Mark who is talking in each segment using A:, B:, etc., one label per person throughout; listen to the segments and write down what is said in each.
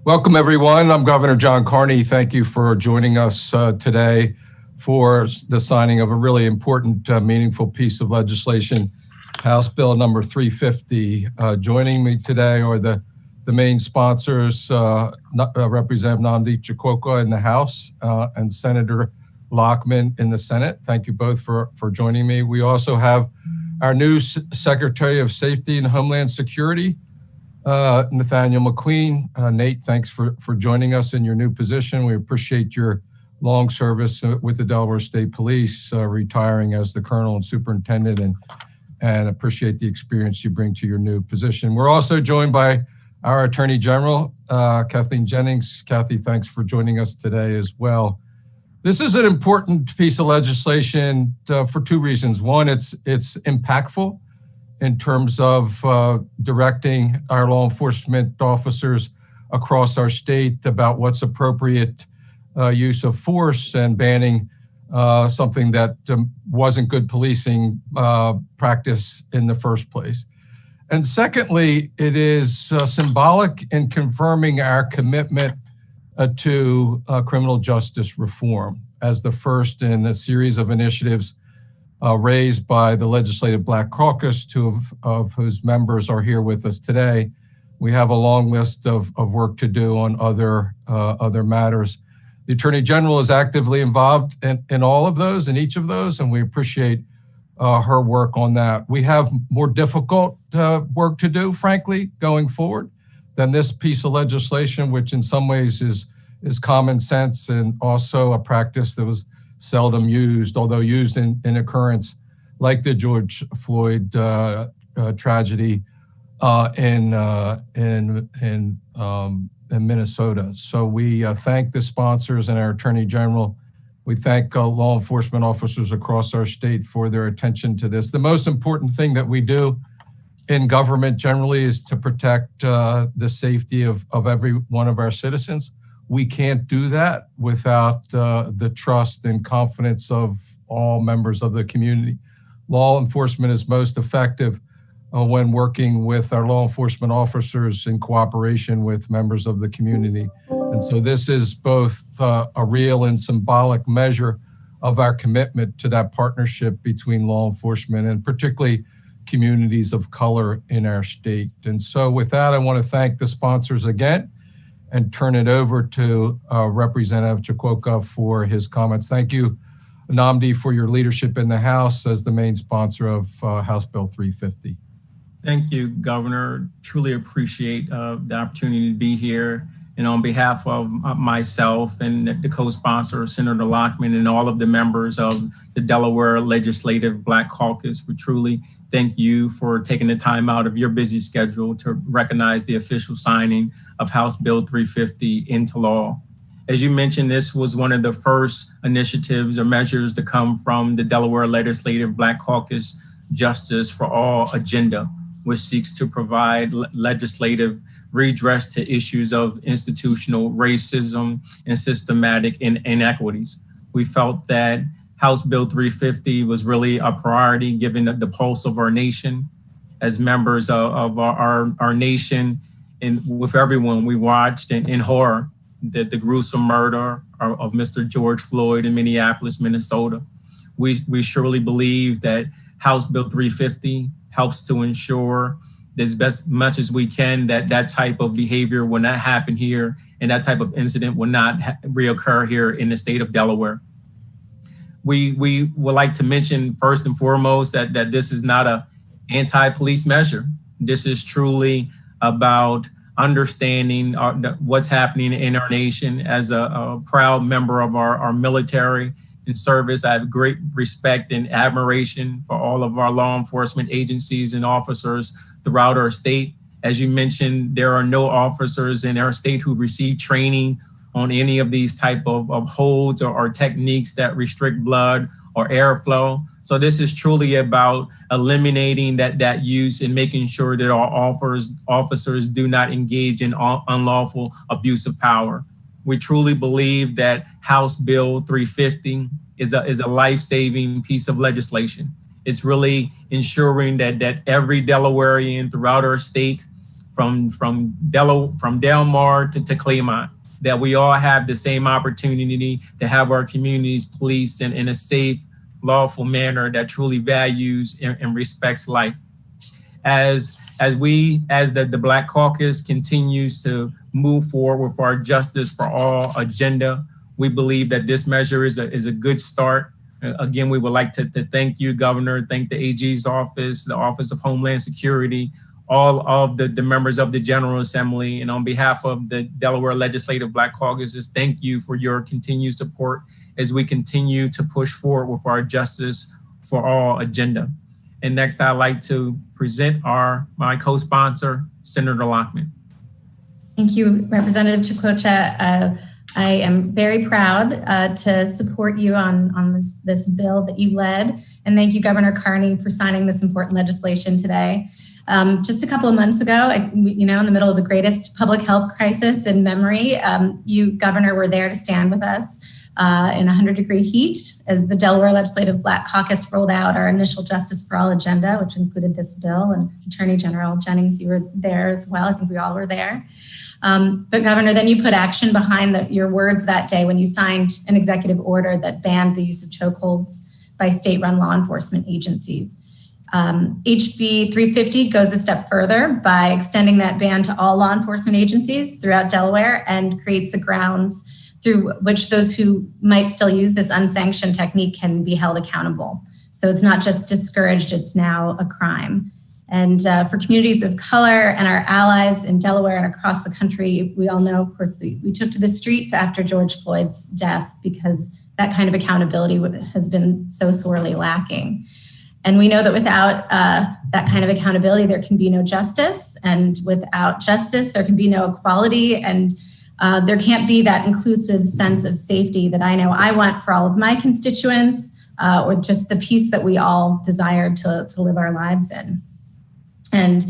A: Welcome, everyone. I'm Governor John Carney. Thank you for joining us today for the signing of a really important, meaningful piece of legislation, House Bill number 350. Joining me today are the main sponsors, Representative Nnamdi Chikwoka in the House and Senator Lockman in the Senate. Thank you both for joining me. We also have our new Secretary of Safety and Homeland Security, Nathaniel Mcqueen. Nate, thanks for joining us in your new position. We appreciate your long service with the Delaware State Police, retiring as the Colonel and Superintendent, and appreciate the experience you bring to your new position. We're also joined by our Attorney General, Kathleen Jennings. Kathy, thanks for joining us today as well. This is an important piece of legislation for two reasons. One, it's impactful in terms of directing our law enforcement officers across our state about what's appropriate use of force and banning something that wasn't good policing practice in the first place. And secondly, it is symbolic in confirming our commitment to criminal justice reform as the first in a series of initiatives raised by the Legislative Black Caucus, two of whose members are here with us today. We have a long list of work to do on other matters. The Attorney General is actively involved in all of those, in each of those, and we appreciate her work on that. We have more difficult work to do, frankly, going forward than this piece of legislation, which in some ways is common sense and also a practice that was seldom used, although used in occurrence like the George Floyd tragedy in Minnesota. So we thank the sponsors and our Attorney General. We thank law enforcement officers across our state for their attention to this. The most important thing that we do in government generally is to protect the safety of every one of our citizens. We can't do that without the trust and confidence of all members of the community. Law enforcement is most effective when working with our law enforcement officers in cooperation with members of the community. And so this is both a real and symbolic measure of our commitment to that partnership between law enforcement and particularly communities of color in our state. And so with that, I want to thank the sponsors again and turn it over to Representative Chikwoka for his comments. Thank you, Nnamdi, for your leadership in the House as the main sponsor of House Bill 350.
B: Thank you, Governor. Truly appreciate the opportunity to be here. And on behalf of myself and the co-sponsor, Senator Lockman, and all of the members of the Delaware Legislative Black Caucus, we truly thank you for taking the time out of your busy schedule to recognize the official signing of House Bill 350 into law. As you mentioned, this was one of the first initiatives or measures to come from the Delaware Legislative Black Caucus Justice for All agenda, which seeks to provide legislative redress to issues of institutional racism and systematic inequities. We felt that House Bill 350 was really a priority given the pulse of our nation. As members of our nation and with everyone, we watched in horror the gruesome murder of Mr. George Floyd in Minneapolis, Minnesota. We surely believe that House Bill 350 helps to ensure as best much as we can that type of behavior will not happen here and that type of incident will not reoccur here in the state of Delaware. We would like to mention first and foremost that this is not an anti-police measure. This is truly about understanding what's happening in our nation. As a proud member of our military and service, I have great respect and admiration for all of our law enforcement agencies and officers throughout our state. As you mentioned, there are no officers in our state who receive training on any of these type of holds or techniques that restrict blood or airflow. So this is truly about eliminating that use and making sure that our officers do not engage in unlawful abuse of power. We truly believe that House Bill 350 is a life-saving piece of legislation. It's really ensuring that every Delawarean throughout our state Delmar to Claymont, that we all have the same opportunity to have our communities policed in a safe, lawful manner that truly values and respects life. As the Black Caucus continues to move forward with our Justice for All agenda, we believe that this measure is a good start. Again, we would like to thank you, Governor, thank the AG's office, the Office of Homeland Security, all of the members of the General Assembly, and on behalf of the Delaware Legislative Black Caucuses, thank you for your continued support as we continue to push forward with our Justice for All agenda. And next, I'd like to present my co-sponsor, Senator Lockman.
C: Thank you, Representative Chokocha. I am very proud to support you on this bill that you led. And thank you, Governor Carney, for signing this important legislation today. Just a couple of months ago, in the middle of the greatest public health crisis in memory, you, Governor, were there to stand with us in 100-degree heat as the Delaware Legislative Black Caucus rolled out our initial Justice for All agenda, which included this bill. And Attorney General Jennings, you were there as well. I think we all were there. But Governor, then you put action behind your words that day when you signed an executive order that banned the use of chokeholds by state-run law enforcement agencies. HB 350 goes a step further by extending that ban to all law enforcement agencies throughout Delaware and creates the grounds through which those who might still use this unsanctioned technique can be held accountable. So it's not just discouraged, it's now a crime. And for communities of color and our allies in Delaware and across the country, we all know, of course, we took to the streets after George Floyd's death because that kind of accountability has been so sorely lacking. And we know that without that kind of accountability, there can be no justice. And without justice, there can be no equality. And there can't be that inclusive sense of safety that I know I want for all of my constituents, or just the peace that we all desire to live our lives in. And,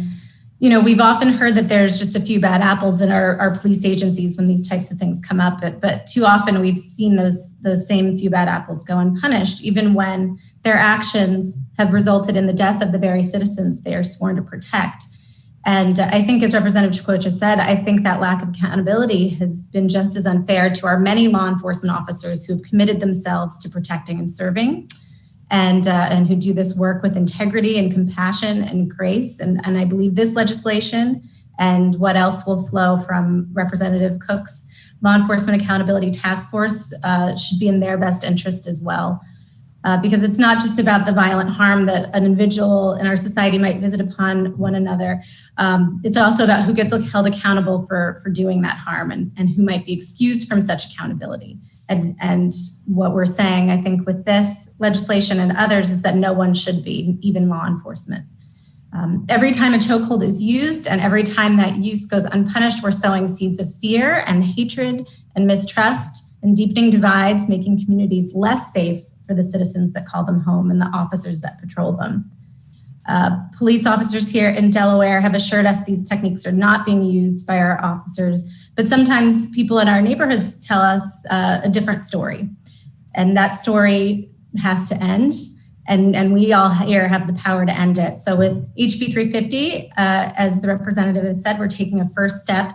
C: we've often heard that there's just a few bad apples in our police agencies when these types of things come up, but too often we've seen those same few bad apples go unpunished, even when their actions have resulted in the death of the very citizens they are sworn to protect. And I think, as Representative Chokocha said, I think that lack of accountability has been just as unfair to our many law enforcement officers who have committed themselves to protecting and serving, and who do this work with integrity and compassion and grace. And I believe this legislation and what else will flow from Representative Cook's Law Enforcement Accountability Task Force should be in their best interest as well. Because it's not just about the violent harm that an individual in our society might visit upon one another. It's also about who gets held accountable for doing that harm and who might be excused from such accountability. And what we're saying, I think, with this legislation and others is that no one should be, even law enforcement. Every time a chokehold is used and every time that use goes unpunished, we're sowing seeds of fear and hatred and mistrust and deepening divides, making communities less safe for the citizens that call them home and the officers that patrol them. Police officers here in Delaware have assured us these techniques are not being used by our officers, but sometimes people in our neighborhoods tell us a different story. And that story has to end, and we all here have the power to end it. So with HB 350, as the representative has said, we're taking a first step,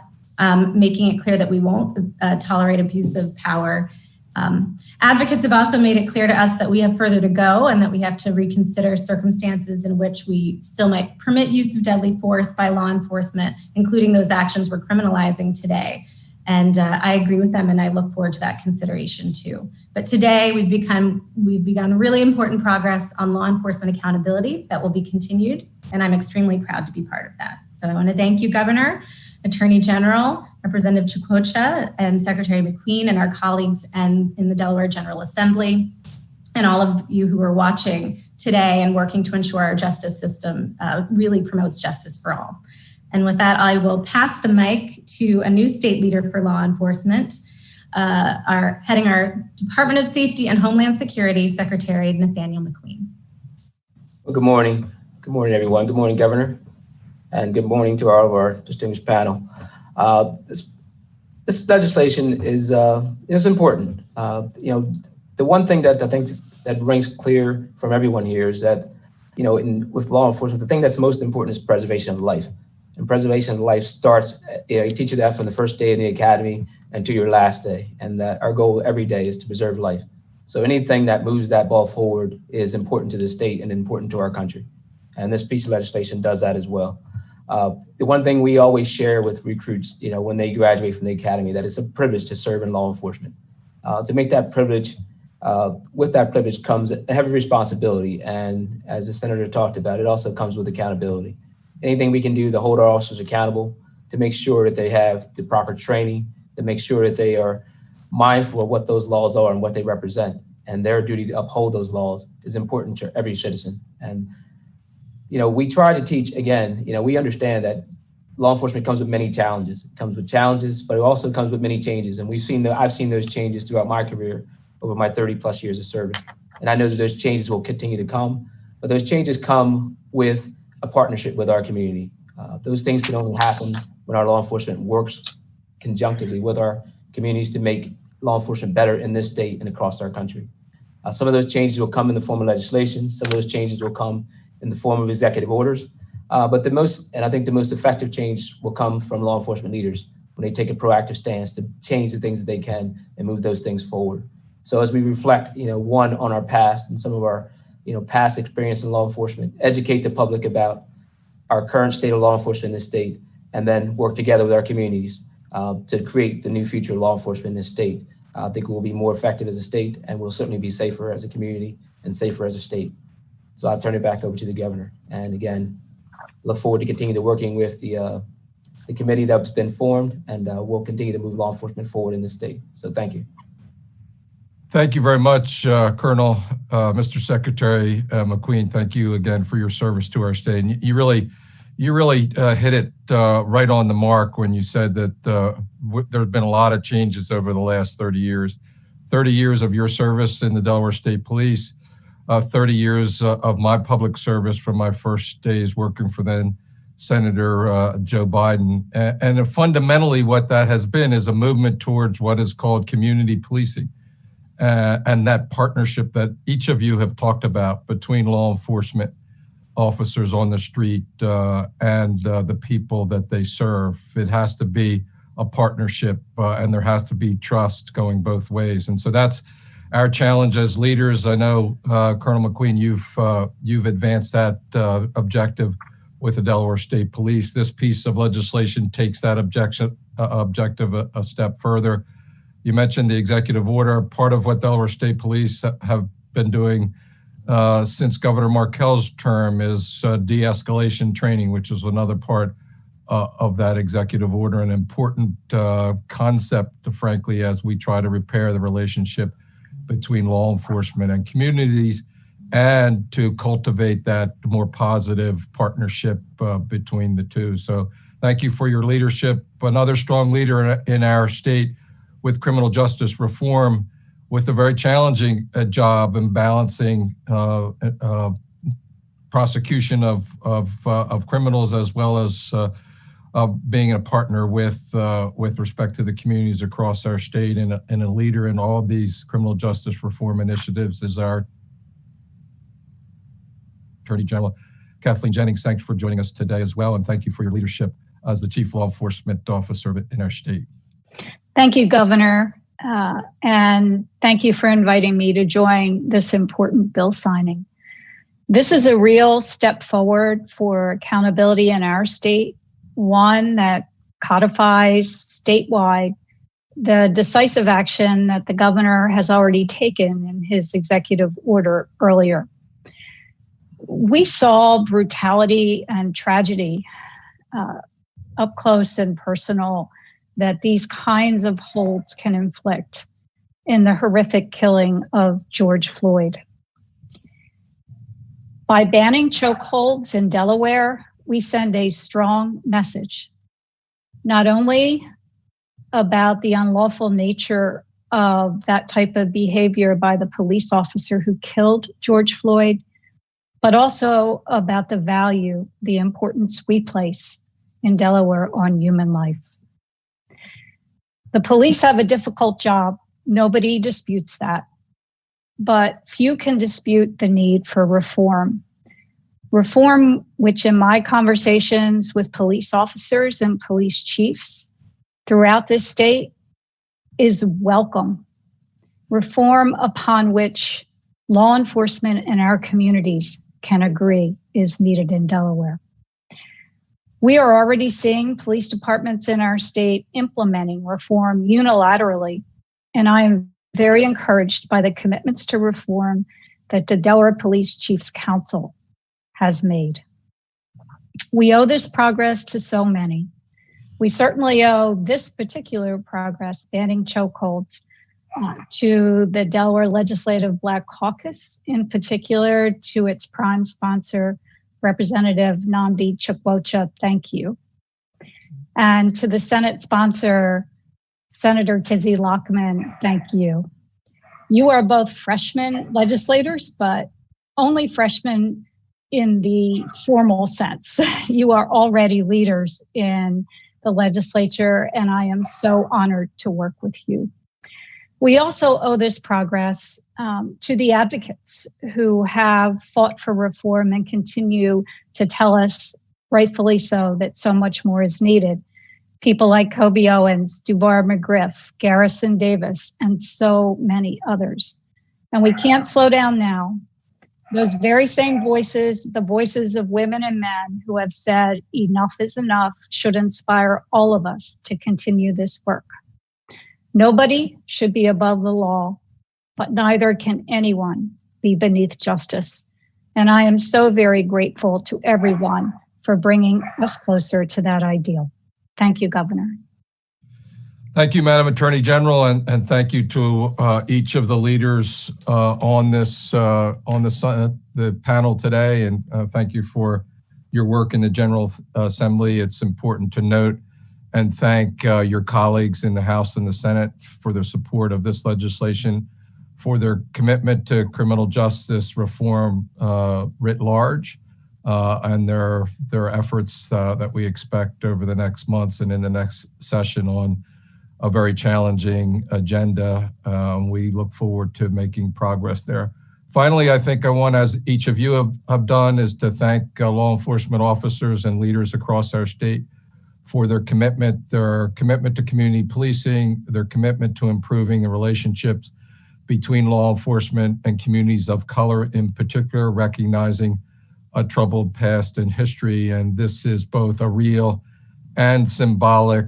C: making it clear that we won't tolerate abuse of power. Advocates have also made it clear to us that we have further to go and that we have to reconsider circumstances in which we still might permit use of deadly force by law enforcement, including those actions we're criminalizing today. And I agree with them, and I look forward to that consideration too. But today we've begun really important progress on law enforcement accountability that will be continued, and I'm extremely proud to be part of that. So I want to thank you, Governor, Attorney General, Representative Chokocha, and Secretary Mcqueen, and our colleagues in the Delaware General Assembly, and all of you who are watching today and working to ensure our justice system really promotes justice for all. And with that, I will pass the mic to a new state leader for law enforcement, heading our Department of Safety and Homeland Security, Secretary Nathaniel Mcqueen.
D: Well, good morning. Good morning, everyone. Good morning, Governor. And good morning to all of our distinguished panel. This legislation is important. The one thing that I think that rings clear from everyone here is that, with law enforcement, the thing that's most important is preservation of life. And preservation of life starts, you teach you that from the first day in the academy and to your last day. And that our goal every day is to preserve life. So anything that moves that ball forward is important to the state and important to our country. And this piece of legislation does that as well. The one thing we always share with recruits, when they graduate from the academy, that it's a privilege to serve in law enforcement. To make that privilege, with that privilege comes a heavy responsibility. And as the senator talked about, it also comes with accountability. Anything we can do to hold our officers accountable, to make sure that they have the proper training, to make sure that they are mindful of what those laws are and what they represent, and their duty to uphold those laws is important to every citizen. And, we try to teach, again, we understand that law enforcement comes with many challenges. It comes with challenges, but it also comes with many changes. And I've seen those changes throughout my career over my 30 plus years of service. And I know that those changes will continue to come, but those changes come with a partnership with our community. Those things can only happen when our law enforcement works conjunctively with our communities to make law enforcement better in this state and across our country. Some of those changes will come in the form of legislation. Some of those changes will come in the form of executive orders. But I think the most effective change will come from law enforcement leaders when they take a proactive stance to change the things that they can and move those things forward. So as we reflect, one, on our past and some of our past experience in law enforcement, educate the public about our current state of law enforcement in this state, and then work together with our communities to create the new future of law enforcement in this state. I think we'll be more effective as a state, and we'll certainly be safer as a community and safer as a state. So I'll turn it back over to the governor. And again, look forward to continue to working with the committee that's been formed, and we'll continue to move law enforcement forward in this state. So thank you.
A: Thank you very much, Colonel, Mr. Secretary Mcqueen. Thank you again for your service to our state. And you really hit it right on the mark when you said that there have been a lot of changes over the last 30 years. 30 years of your service in the Delaware State Police, 30 years of my public service from my first days working for then Senator Joe Biden. And fundamentally what that has been is a movement towards what is called community policing. And that partnership that each of you have talked about between law enforcement officers on the street and the people that they serve. It has to be a partnership and there has to be trust going both ways. And so that's our challenge as leaders. I know, Colonel Mcqueen, you've advanced that objective with the Delaware State Police. This piece of legislation takes that objective a step further. You mentioned the executive order. Part of what Delaware State Police have been doing since Governor Markell's term is de-escalation training, which is another part of that executive order, an important concept, frankly, as we try to repair the relationship between law enforcement and communities and to cultivate that more positive partnership between the two. So thank you for your leadership. Another strong leader in our state with criminal justice reform, with a very challenging job in balancing prosecution of criminals as well as being a partner with respect to the communities across our state, and a leader in all of these criminal justice reform initiatives is our Attorney General, Kathleen Jennings. Thank you for joining us today as well, and thank you for your leadership as the Chief Law Enforcement Officer in our state.
E: Thank you, Governor, and thank you for inviting me to join this important bill signing. This is a real step forward for accountability in our state, one that codifies statewide the decisive action that the governor has already taken in his executive order earlier. We saw brutality and tragedy up close and personal that these kinds of holds can inflict in the horrific killing of George Floyd. By banning chokeholds in Delaware, we send a strong message, not only about the unlawful nature of that type of behavior by the police officer who killed George Floyd, but also about the value, the importance we place in Delaware on human life. The police have a difficult job. Nobody disputes that. But few can dispute the need for reform. Reform, which in my conversations with police officers and police chiefs throughout this state is welcome. Reform upon which law enforcement in our communities can agree is needed in Delaware. We are already seeing police departments in our state implementing reform unilaterally, and I am very encouraged by the commitments to reform that the Delaware Police Chiefs Council has made. We owe this progress to so many. We certainly owe this particular progress, banning chokeholds, to the Delaware Legislative Black Caucus, in particular to its prime sponsor, Representative Nnamdi Chukwuka, thank you. And to the Senate sponsor, Senator Tizzy Lockman, thank you. You are both freshman legislators, but only freshmen in the formal sense. You are already leaders in the legislature, and I am so honored to work with you. We also owe this progress to the advocates who have fought for reform and continue to tell us, rightfully so, that so much more is needed. People like Kobe Owens, Dubar McGriff, Garrison Davis, and so many others. And we can't slow down now. Those very same voices, the voices of women and men who have said enough is enough, should inspire all of us to continue this work. Nobody should be above the law, but neither can anyone be beneath justice. And I am so very grateful to everyone for bringing us closer to that ideal. Thank you, Governor.
A: Thank you, Madam Attorney General, and thank you to each of the leaders on the panel today, and thank you for your work in the General Assembly. It's important to note and thank your colleagues in the House and the Senate for their support of this legislation, for their commitment to criminal justice reform writ large, and their efforts that we expect over the next months and in the next session on a very challenging agenda. We look forward to making progress there. Finally, I think I want, as each of you have done, is to thank law enforcement officers and leaders across our state for their commitment to community policing, their commitment to improving the relationships between law enforcement and communities of color, in particular, recognizing a troubled past and history. And this is both a real and symbolic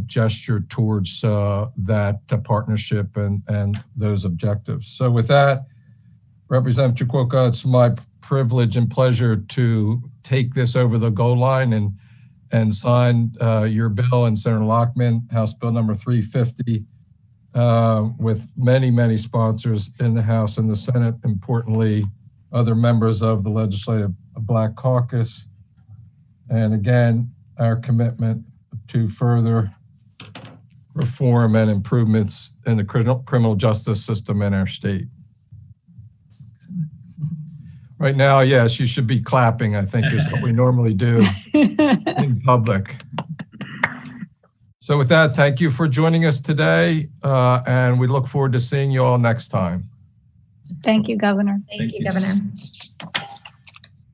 A: gesture towards that partnership and those objectives. So with that, Representative Chukwuka, it's my privilege and pleasure to take this over the goal line and sign your bill, and Senator Lockman, House Bill number 350, with many, many sponsors in the House and the Senate, importantly, other members of the Legislative Black Caucus. And again, our commitment to further reform and improvements in the criminal justice system in our state. Right now, yes, you should be clapping, I think, is what we normally do in public. So with that, thank you for joining us today, and we look forward to seeing you all next time.
E: Thank you, Governor.
C: Thank you, Governor.